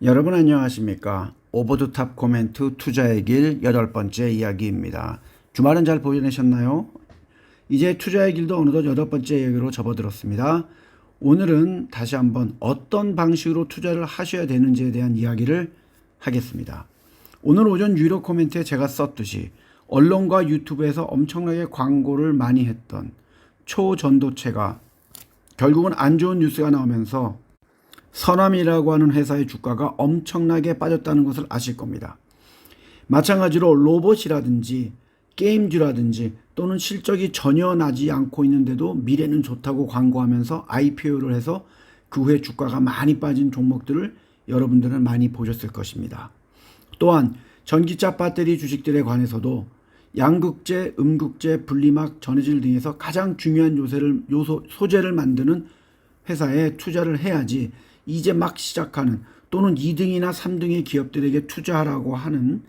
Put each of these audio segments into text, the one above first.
여러분 안녕하십니까? 오버 더 탑 코멘트 투자의 길 8번째 이야기입니다. 주말은 잘 보내셨나요? 이제 투자의 길도 어느덧 8번째 이야기로 접어들었습니다. 오늘은 다시 한번 어떤 방식으로 투자를 하셔야 되는지에 대한 이야기를 하겠습니다. 오늘 오전 유료 코멘트에 제가 썼듯이 언론과 유튜브에서 엄청나게 광고를 많이 했던 초전도체가 결국은 안 좋은 뉴스가 나오면서 서남이라고 하는 회사의 주가가 엄청나게 빠졌다는 것을 아실 겁니다. 마찬가지로 로봇이라든지 게임주라든지 또는 실적이 전혀 나지 않고 있는데도 미래는 좋다고 광고하면서 IPO를 해서 그 후에 주가가 많이 빠진 종목들을 여러분들은 많이 보셨을 것입니다. 또한 전기차 배터리 주식들에 관해서도 양극재, 음극재, 분리막, 전해질 등에서 가장 중요한 소재를 만드는 회사에 투자를 해야지 이제 막 시작하는 또는 2등이나 3등의 기업들에게 투자하라고 하는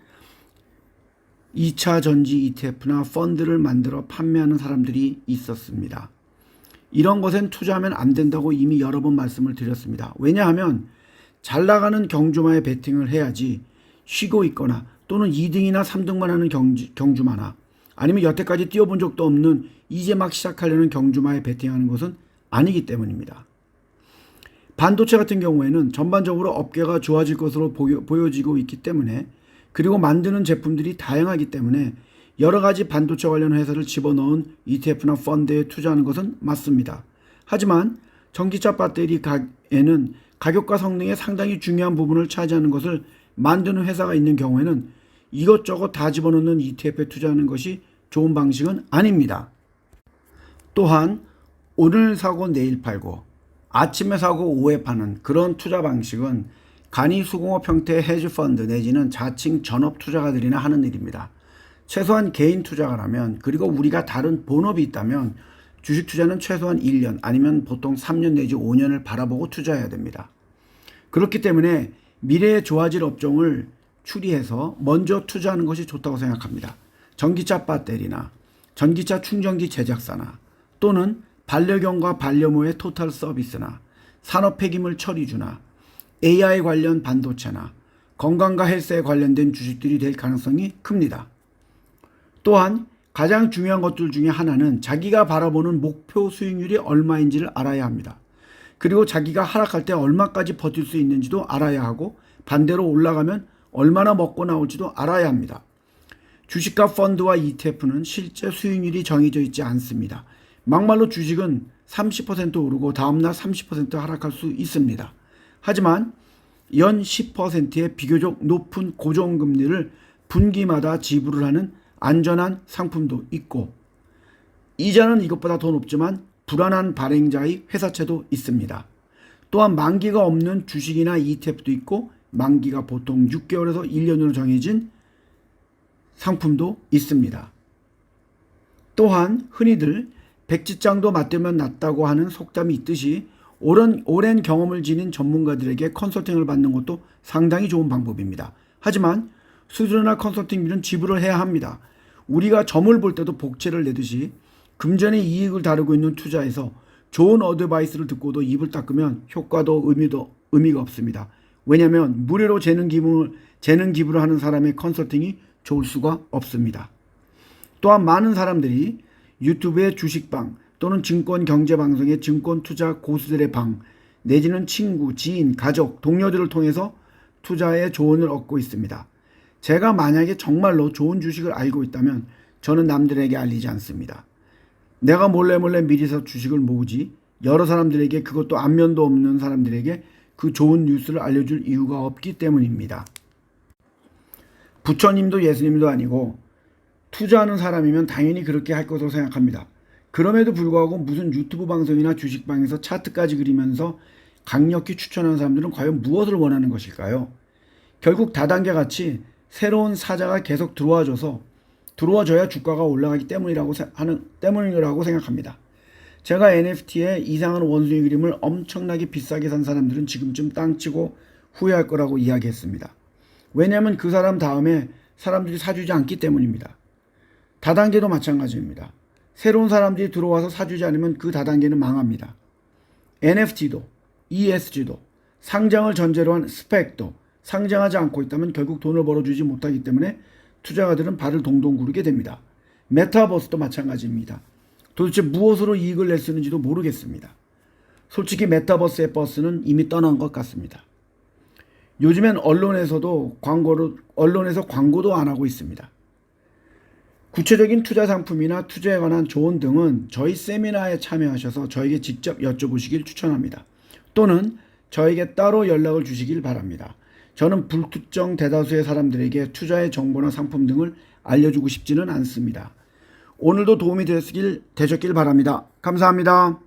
2차 전지 ETF나 펀드를 만들어 판매하는 사람들이 있었습니다. 이런 것엔 투자하면 안 된다고 이미 여러 번 말씀을 드렸습니다. 왜냐하면 잘 나가는 경주마에 베팅을 해야지 쉬고 있거나 또는 2등이나 3등만 하는 경주마나 아니면 여태까지 뛰어본 적도 없는 이제 막 시작하려는 경주마에 베팅하는 것은 아니기 때문입니다. 반도체 같은 경우에는 전반적으로 업계가 좋아질 것으로 보여지고 있기 때문에 그리고 만드는 제품들이 다양하기 때문에 여러 가지 반도체 관련 회사를 집어넣은 ETF나 펀드에 투자하는 것은 맞습니다. 하지만 전기차 배터리에는 가격과 성능에 상당히 중요한 부분을 차지하는 것을 만드는 회사가 있는 경우에는 이것저것 다 집어넣는 ETF에 투자하는 것이 좋은 방식은 아닙니다. 또한 오늘 사고 내일 팔고 아침에 사고 오후에 파는 그런 투자 방식은 간이 수공업 형태의 헤지펀드 내지는 자칭 전업 투자가들이나 하는 일입니다. 최소한 개인 투자가라면 그리고 우리가 다른 본업이 있다면 주식 투자는 최소한 1년 아니면 보통 3년 내지 5년을 바라보고 투자해야 됩니다. 그렇기 때문에 미래에 좋아질 업종을 추리해서 먼저 투자하는 것이 좋다고 생각합니다. 전기차 배터리나 전기차 충전기 제작사나 또는 반려견과 반려묘의 토탈 서비스나 산업 폐기물 처리주나 AI 관련 반도체나 건강과 헬스에 관련된 주식들이 될 가능성이 큽니다. 또한 가장 중요한 것들 중에 하나는 자기가 바라보는 목표 수익률이 얼마인지를 알아야 합니다. 그리고 자기가 하락할 때 얼마까지 버틸 수 있는지도 알아야 하고 반대로 올라가면 얼마나 먹고 나올지도 알아야 합니다. 주식과 펀드와 ETF는 실제 수익률이 정해져 있지 않습니다. 막말로 주식은 30% 오르고 다음날 30% 하락할 수 있습니다. 하지만 연 10%의 비교적 높은 고정금리를 분기마다 지불을 하는 안전한 상품도 있고 이자는 이것보다 더 높지만 불안한 발행자의 회사채도 있습니다. 또한 만기가 없는 주식이나 ETF도 있고 만기가 보통 6개월에서 1년으로 정해진 상품도 있습니다. 또한 흔히들 백지장도 맞대면 낫다고 하는 속담이 있듯이 오랜 경험을 지닌 전문가들에게 컨설팅을 받는 것도 상당히 좋은 방법입니다. 하지만 수수료나 컨설팅비는 지불을 해야 합니다. 우리가 점을 볼 때도 복채를 내듯이 금전의 이익을 다루고 있는 투자에서 좋은 어드바이스를 듣고도 입을 닦으면 효과도 의미가 없습니다. 왜냐하면 무료로 재능 기부를 하는 사람의 컨설팅이 좋을 수가 없습니다. 또한 많은 사람들이 유튜브의 주식방 또는 증권경제방송의 증권투자 고수들의 방 내지는 친구, 지인, 가족, 동료들을 통해서 투자의 조언을 얻고 있습니다. 제가 만약에 정말로 좋은 주식을 알고 있다면 저는 남들에게 알리지 않습니다. 내가 몰래 미리 사 주식을 모으지 여러 사람들에게 그것도 안면도 없는 사람들에게 그 좋은 뉴스를 알려줄 이유가 없기 때문입니다. 부처님도 예수님도 아니고 투자하는 사람이면 당연히 그렇게 할 것으로 생각합니다. 그럼에도 불구하고 무슨 유튜브 방송이나 주식방에서 차트까지 그리면서 강력히 추천하는 사람들은 과연 무엇을 원하는 것일까요? 결국 다단계같이 새로운 사자가 계속 들어와줘야 주가가 올라가기 때문이라고 생각합니다. 제가 NFT에 이상한 원숭이 그림을 엄청나게 비싸게 산 사람들은 지금쯤 땅치고 후회할 거라고 이야기했습니다. 왜냐하면 그 사람 다음에 사람들이 사주지 않기 때문입니다. 다단계도 마찬가지입니다. 새로운 사람들이 들어와서 사주지 않으면 그 다단계는 망합니다. NFT도 ESG도 상장을 전제로 한 스펙도 상장하지 않고 있다면 결국 돈을 벌어주지 못하기 때문에 투자가들은 발을 동동 구르게 됩니다. 메타버스도 마찬가지입니다. 도대체 무엇으로 이익을 낼 수 있는지도 모르겠습니다. 솔직히 메타버스의 버스는 이미 떠난 것 같습니다. 요즘엔 언론에서 광고도 안 하고 있습니다. 구체적인 투자 상품이나 투자에 관한 조언 등은 저희 세미나에 참여하셔서 저에게 직접 여쭤보시길 추천합니다. 또는 저에게 따로 연락을 주시길 바랍니다. 저는 불특정 대다수의 사람들에게 투자의 정보나 상품 등을 알려주고 싶지는 않습니다. 오늘도 도움이 되셨길 바랍니다. 감사합니다.